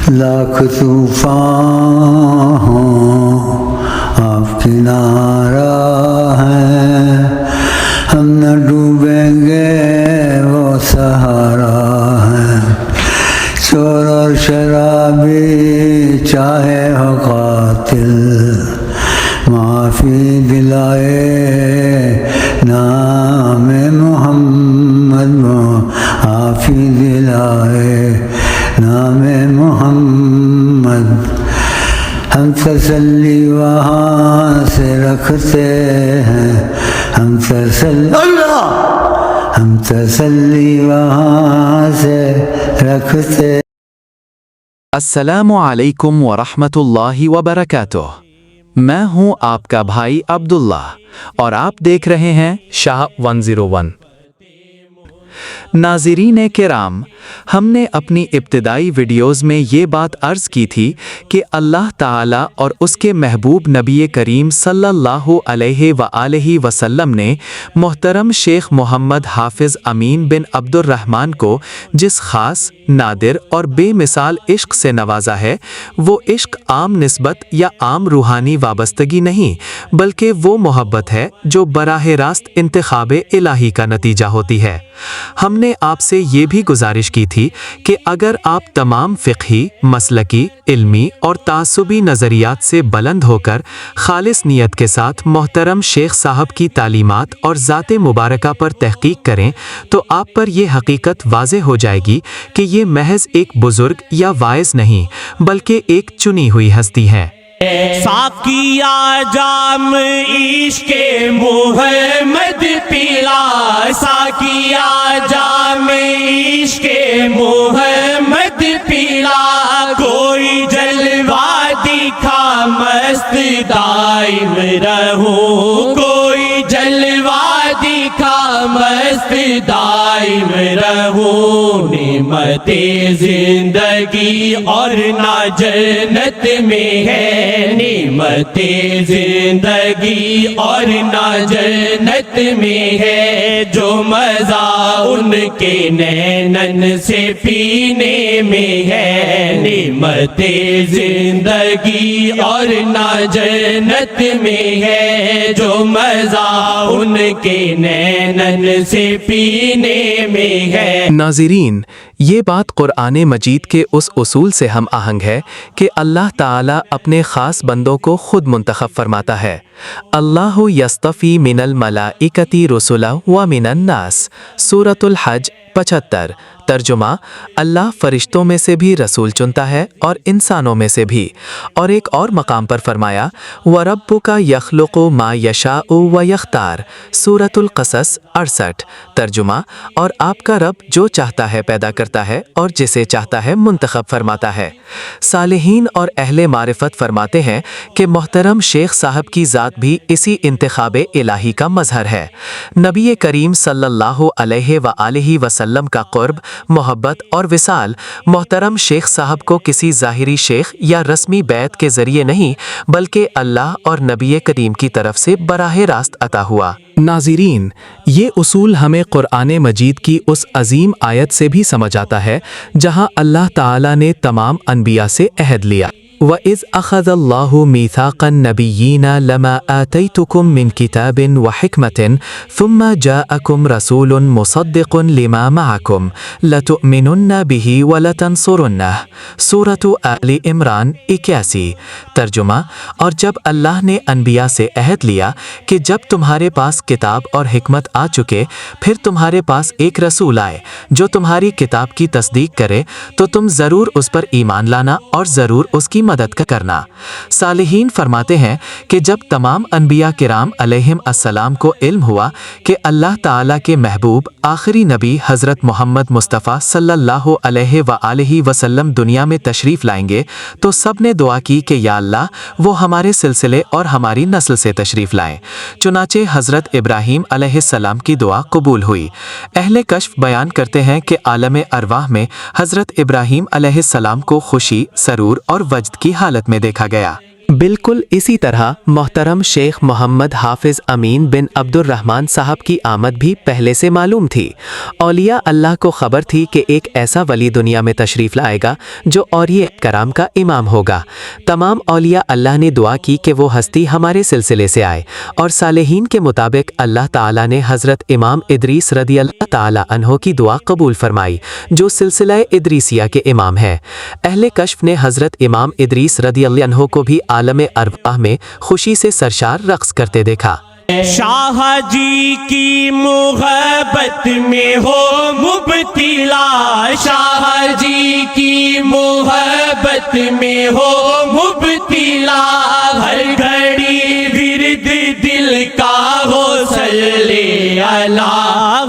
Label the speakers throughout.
Speaker 1: لاکھ طوفان ہوں آپ کنارہ ہے، ہم نہ ڈوبیں گے وہ سہارا ہے۔ چور اور شرابی چاہے ہو قاتل، معافی دلائے نام محمد، معافی دلائے نام محمد۔ ہم تسلی وہاں سے رکھتے ہیں، ہم تسلی وہاں سے رکھتے۔
Speaker 2: السلام علیکم ورحمۃ اللہ وبرکاتہ۔ میں ہوں آپ کا بھائی عبداللہ اور آپ دیکھ رہے ہیں شاہ 101۔ ناظرین کرام، ہم نے اپنی ابتدائی ویڈیوز میں یہ بات عرض کی تھی کہ اللہ تعالیٰ اور اس کے محبوب نبی کریم صلی اللہ علیہ وآلہ وسلم نے محترم شیخ محمد حافظ امین بن عبد الرحمن کو جس خاص، نادر اور بے مثال عشق سے نوازا ہے، وہ عشق عام نسبت یا عام روحانی وابستگی نہیں، بلکہ وہ محبت ہے جو براہ راست انتخاب الہی کا نتیجہ ہوتی ہے۔ ہم نے آپ سے یہ بھی گزارش کی تھی کہ اگر آپ تمام فقہی، مسلکی، علمی اور تعصبی نظریات سے بلند ہو کر خالص نیت کے ساتھ محترم شیخ صاحب کی تعلیمات اور ذات مبارکہ پر تحقیق کریں تو آپ پر یہ حقیقت واضح ہو جائے گی کہ یہ محض ایک بزرگ یا واعظ نہیں بلکہ ایک چنی ہوئی ہستی ہے۔
Speaker 3: ساقیا جام عشق محمد پیلا، ساقیا جام عشق محمد پیلا، کوئی جلوہ دکھا مست دائم رہوں، کوئی جلوہ دکھا مست دائم رہوں، نعمت زندگی اور نہ جنت میں ہے، نعمت زندگی اور نہ جنت میں ہے، جو مزہ ان کے نینن سے پینے میں ہے، نعمت زندگی اور نہ جنت میں ہے، جو مزہ ان کے نینن سے پینے میں ہے۔
Speaker 2: ناظرین، یہ بات قرآن مجید کے اس اصول سے ہم آہنگ ہے کہ اللہ تعالیٰ اپنے خاص بندوں کو خود منتخب فرماتا ہے۔ اللہ یصطفی من الملائکۃ رسلا ومن الناس، سورۃ الحج 75۔ ترجمہ: اللہ فرشتوں میں سے بھی رسول چنتا ہے اور انسانوں میں سے بھی۔ اور ایک اور مقام پر فرمایا وَرَبُّكَ يَخْلُقُ مَا يَشَاءُ وَيَخْتَارُ، سورۃ القصص 68۔ ترجمہ: اور آپ کا رب جو چاہتا ہے پیدا کرتا ہے اور جسے چاہتا ہے منتخب فرماتا ہے۔ صالحین اور اہل معرفت فرماتے ہیں کہ محترم شیخ صاحب کی ذات بھی اسی انتخاب الہی کا مظہر ہے۔ نبی کریم صلی اللہ علیہ وآلہ وسلم کا قرب، محبت اور وصال محترم شیخ صاحب کو کسی ظاہری شیخ یا رسمی بیعت کے ذریعے نہیں بلکہ اللہ اور نبی کریم کی طرف سے براہ راست عطا ہوا۔ ناظرین، یہ اصول ہمیں قرآن مجید کی اس عظیم آیت سے بھی سمجھ آتا ہے جہاں اللہ تعالیٰ نے تمام انبیاء سے عہد لیا۔ وَإِذْ أَخَذَ اللَّهُ مِيثَاقَ النَّبِيِّينَ لَمَا آتَيْتُكُم مِّن كِتَابٍ وَحِكْمَةٍ ثُمَّ جَاءَكُمْ رَسُولٌ مُصَدِّقٌ لِّمَا مَعَكُمْ لَتُؤْمِنُنَّ بِهِ وَلَتَنصُرُنَّهُ، سورۃ آل عمران 81۔ ترجمہ: اور جب اللہ نے انبیاء سے عہد لیا کہ جب تمہارے پاس کتاب اور حکمت آ چکے پھر تمہارے پاس ایک رسول آئے جو تمہاری کتاب کی تصدیق کرے تو تم ضرور اس پر ایمان لانا اور ضرور اس کی مدد کرنا۔ صالحین فرماتے ہیں کہ جب تمام انبیاء کرام علیہم السلام کو علم ہوا کہ اللہ تعالیٰ کے محبوب آخری نبی حضرت محمد مصطفیٰ صلی اللہ علیہ وآلہ وسلم دنیا میں تشریف لائیں گے تو سب نے دعا کی کہ یا اللہ وہ ہمارے سلسلے اور ہماری نسل سے تشریف لائیں۔ چنانچہ حضرت ابراہیم علیہ السلام کی دعا قبول ہوئی۔ اہل کشف بیان کرتے ہیں کہ عالم ارواح میں حضرت ابراہیم علیہ السلام کو خوشی، سرور اور وجد کی حالت میں دیکھا گیا۔ बिल्कुल इसी तरह मोहतरम शेख मोहम्मद हाफिज अमीन बिन अब्दुर्रहमान साहब की आमद भी पहले से मालूम थी। औलिया अल्लाह को खबर थी कि एक ऐसा वली दुनिया में तशरीफ़ लाएगा जो औलिया कराम का इमाम होगा। तमाम औलिया अल्लाह ने दुआ की कि वो हस्ती हमारे सिलसिले से आए, और सालेहीन के मुताबिक अल्लाह ताला ने हज़रत इमाम इदरीस रदी अल्लाह ताला अन्हो की दुआ कबूल फरमाई, जो सिलसिला इदरीसिया के इमाम है। अहले कश्फ ने हज़रत इमाम इदरीस रदी अल्लाह अन्हो को भी आलम अरवाह में खुशी से सरशार रक्स करते देखा।
Speaker 3: शाह जी की मोहब्बत में हो मुब्तिला, शाह जी की मोहब्बत में हो मुब्तिला, हर घड़ी विरद दिल का हो सल्ले अला,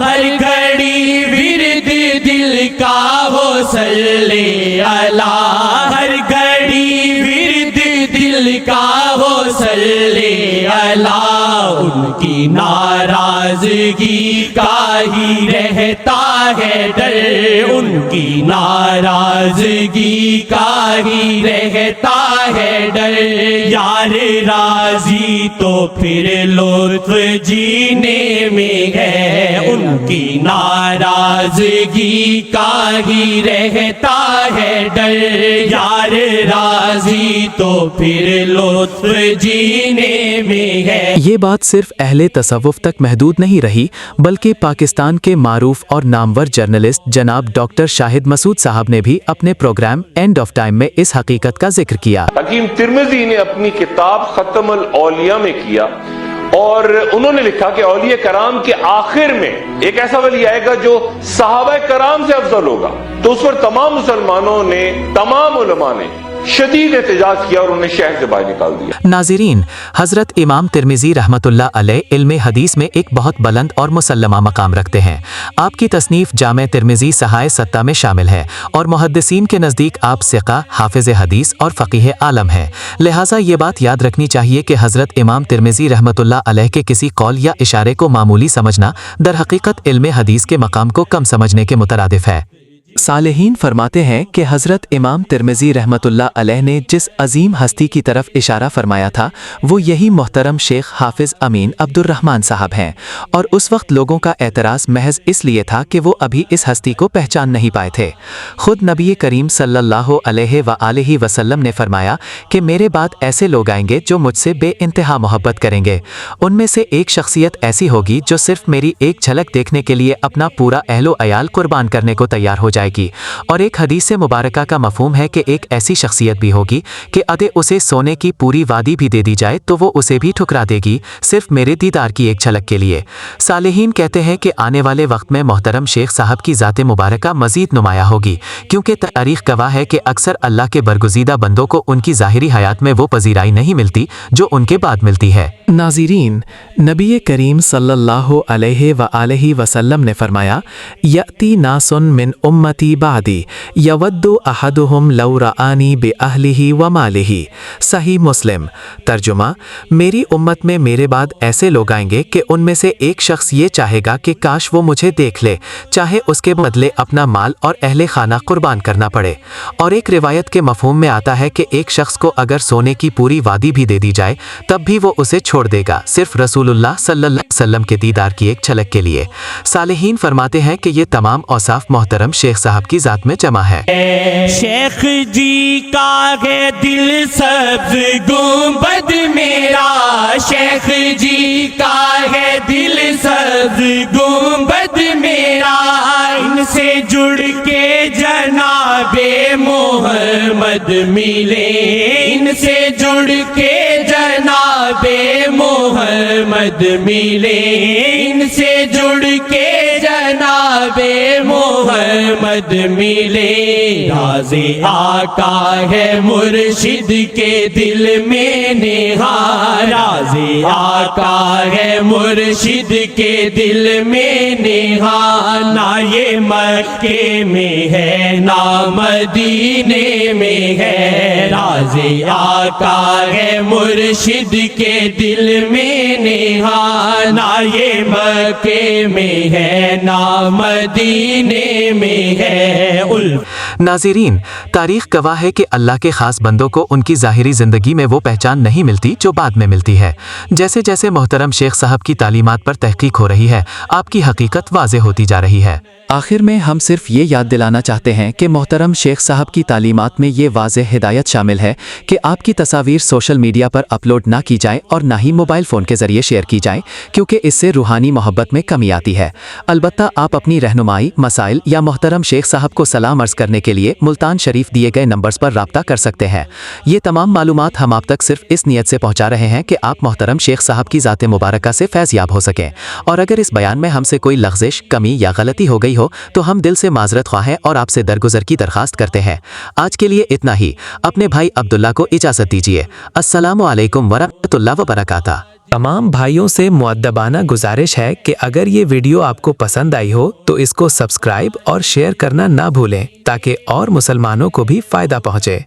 Speaker 3: हर घड़ी विरद दिल का हो सल्ले अला, हर घड़ी विरद दिल का हो सल्ले अला। उनकी नाराजगी का ही रहता है डर, उनकी नाराजगी का ही रहता है डर, यार राजी तो फिर लुत्फ जीने में है, उनकी नाराजगी का ही रहता है डर, यार राजी तो फिर लुत्फ जीने में है।
Speaker 2: ये बात सिर्फ अहले तसव्वुफ तक महदूद नहीं रही, बल्कि पाकिस्तान के मारूफ और नामवर जर्नलिस्ट जनाब डॉक्टर शाहिद मसूद साहब ने भी अपने प्रोग्राम एंड ऑफ टाइम में इस हकीकत का जिक्र किया।
Speaker 4: हकीम तिर्मिज़ी ने अपनी किताब खत्मुल औलिया में किया, और उन्होंने लिखा कि औलिया कराम के आखिर में एक ऐसा वली आएगा जो सहाबा कराम से अफजल होगा। तो उस पर तमाम मुसलमानों ने, तमाम उलमा ने शदीद एहतजाज किया और उन्हें शहर से बाहर निकाल दिया।
Speaker 2: नाज़रीन, हज़रत इमाम तिर्मिज़ी रहमतुल्लाह अलैह इल्मे हदीस में एक बहुत बुलंद और मुसल्लमा मकाम रखते हैं। आपकी तसनीफ़ जामे तिर्मिज़ी सहाय सत्ता में शामिल है, और मुहद्दिसीन के नज़दीक आप सिक़ा, हाफिज़ हदीस और फ़क़ीह आलम हैं। लिहाजा ये बात याद रखनी चाहिए कि हज़रत इमाम तिर्मिज़ी रहमतुल्लाह अलैह के किसी कौल या इशारे को मामूली समझना दर हकीकत इल्मे हदीस के मकाम को कम समझने के मुतरादिफ है। सालेहीन फरमाते हैं कि हज़रत इमाम तिर्मिज़ी रहमतुल्लाह अलैह ने जिस अजीम हस्ती की तरफ इशारा फरमाया था, वो यही मोहतरम शेख हाफिज़ अमीन अब्दुर्रहमान साहब हैं, और उस वक्त लोगों का एतराज़ महज इसलिए था कि वो अभी इस हस्ती को पहचान नहीं पाए थे। खुद नबी करीम सल्लल्लाहु अलैहि वसल्लम ने फरमाया कि मेरे बाद ऐसे लोग आएंगे जो मुझसे बेइंतहा मोहब्बत करेंगे। उनमें से एक शख्सियत ऐसी होगी जो सिर्फ मेरी एक झलक देखने के लिए अपना पूरा अहलो अयाल कुर्बान करने को तैयार हो जाए। और एक हदीस से मुबारका का मफहूम है कि एक ऐसी शख्सियत भी होगी कि अदे उसे सोने की पूरी वादी भी दे दी जाए तो वो उसे भी ठुकरा देगी, सिर्फ मेरे दीदार की एक झलक के लिए। सालेहीन कहते हैं कि आने वाले वक्त में मोहतरम शेख साहब की ज़ाते मुबारका मजीद नुमाया होगी, क्योंकि तारीख गवाह है कि अक्सर अल्लाह के बरगुज़ीदा बंदों को उनकी ज़ाहिरी हयात में वो पजीराई नहीं मिलती जो उनके बाद मिलती है। नाज़रीन, नबी करीम सल्लल्लाहु अलैहि वसल्लम ने फरमाया, यअती नासुन मिन उम्मती बादी यवद्दु अहदुहुम लौ रआनी बिअहलिही व मालिही। सही मुस्लिम। तर्जुमा, मेरी उम्मत में मेरे बाद ऐसे लोग आएंगे कि उनमें से एक शख्स ये चाहेगा कि काश वो मुझे देख ले, चाहे उसके बदले अपना माल और अहले खाना कुर्बान करना पड़े। और एक रिवायत के मफहूम में आता है कि एक शख्स को अगर सोने की पूरी वादी भी दे दी जाए तब भी वो उसे छोड़ देगा, सिर्फ रसूलुल्लाह सल्लल्लाहु अलैहि वसल्लम के दीदार की एक झलक के लिए। सालेहीन फरमाते हैं कि ये तमाम औसाफ मोहतरम शेख साहब की जात में जमा है।
Speaker 3: शेख जी का है दिल सब्ज़ गुंबद मेरा, शेख जी का है दिल सब्ज़ गुंबद मेरा, इनसे जुड़ के जनाबे मोहम्मद मिले, इनसे जुड़ के जनाबे मोहम्मद मिले, इनसे जुड़ के जनाबे मोहम्मद मिले। राज़े आका है मुर्शिद के दिल में नेहा, राज़े आका है मुर्शिद के दिल में नेहा, ना ये मक्के में है ना मदीने में है, राज़े आका है मुर्शिद के दिल में नेहा, ना ये मक्के में है ना मदीने में है उल्फत।
Speaker 2: नाज़रीन, तारीख गवाह है कि अल्लाह के ख़ास बंदों को उनकी ज़ाहिरी ज़िंदगी में वो पहचान नहीं मिलती जो बाद में मिलती है। जैसे जैसे मोहतरम शेख साहब की तालीमात पर तहकीक हो रही है, आपकी हकीकत वाज़े होती जा रही है। आखिर में हम सिर्फ ये याद दिलाना चाहते हैं कि मोहतरम शेख साहब की तालीमात में ये वाज़ेह हिदायत शामिल है कि आपकी तस्वीर सोशल मीडिया पर अपलोड ना की जाए और ना ही मोबाइल फ़ोन के ज़रिए शेयर की जाए, क्योंकि इससे रूहानी मोहब्बत में कमी आती है। अलबत्ता आप अपनी रहनुमाई, मसाइल या मोहतरम शेख साहब को सलाम अर्ज़ करने के लिए मुल्तान शरीफ दिए गए नंबर्स पर राब्ता कर सकते हैं। ये तमाम मालूमात हम आप तक सिर्फ इस नियत से पहुँचा रहे हैं कि आप मोहतरम शेख साहब की ज़ात मुबारका से फैज़याब हो सकें। और अगर इस बयान में हमसे कोई लग़्ज़िश, कमी या गलती हो गई हो तो हम दिल से माज़रत ख्वाह हैं और आपसे दरगुजर की दरख्वास्त करते हैं। आज के लिए इतना ही। अपने भाई अब्दुल्ला को इजाज़त दीजिए। अस्सलामु अलैकुम वरहमतुल्लाहि व बरकातुहू। तमाम भाइयों से मुअद्दबाना गुजारिश है कि अगर ये वीडियो आपको पसंद आई हो तो इसको सब्सक्राइब और शेयर करना ना भूलें, ताकि और मुसलमानों को भी फ़ायदा पहुँचे।